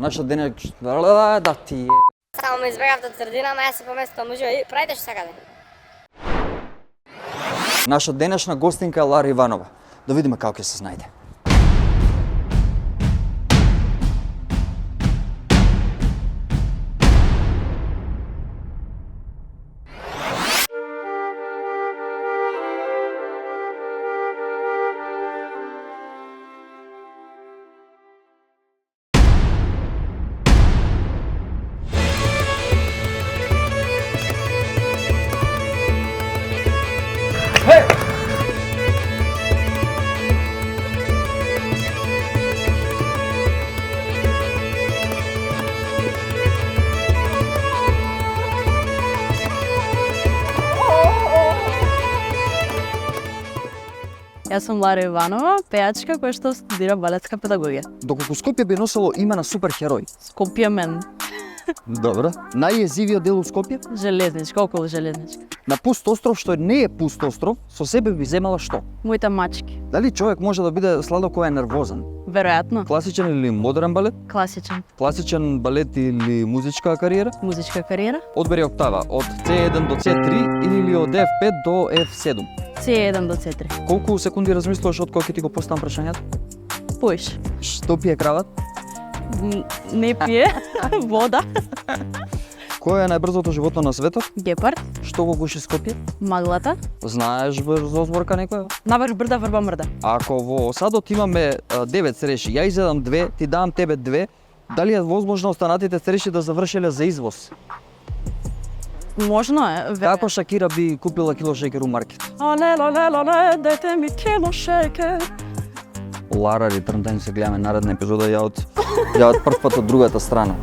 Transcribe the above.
Нашо да ти е. Само ме избегавте од средина, ама јас се поместувам уживо и правите што сакате. Наша денешна гостинка е Лара Иванова. Да видиме како ќе се снајде. Јас сум Лара Иванова, пејачка која што студира балетска педагогија. Доколку Скопје би носило име на суперхерој. Скопје мен. Добро. Најезивиот дел у Скопје? Железничка, околу железничка. На пуст остров што не е пуст остров, со себе би земала што? Моите мачки. Дали човек може да биде сладок кога е нервозен? Веројатно. Класичен или модерен балет? Класичен. Класичен балет или музичка кариера? Музичка кариера. Одбери октава од C1 до C3 или од F5 до F7. C1 до C3. Колку секунди размислуваш од кога ќе ти го поставам прашањето? Поиш. Што пие крават? Не пие. Вода. Кој е најбрзото животно на светот? Гепард. Што го гуши Скопје? Маглата. Знаеш брзозборка некоја? Наврх брда врба мрда. Ако во садот имаме 9 цреши, ја изедам 2, ти дам тебе 2, дали е возможно останатите цреши да завршеле за извоз? Можно е. Како Шакира би купила кило шеќер у маркет? Але, дете ми кило шекер. Лара, Return Time се гледаме наредна епизода, ја од прв пат од другата страна.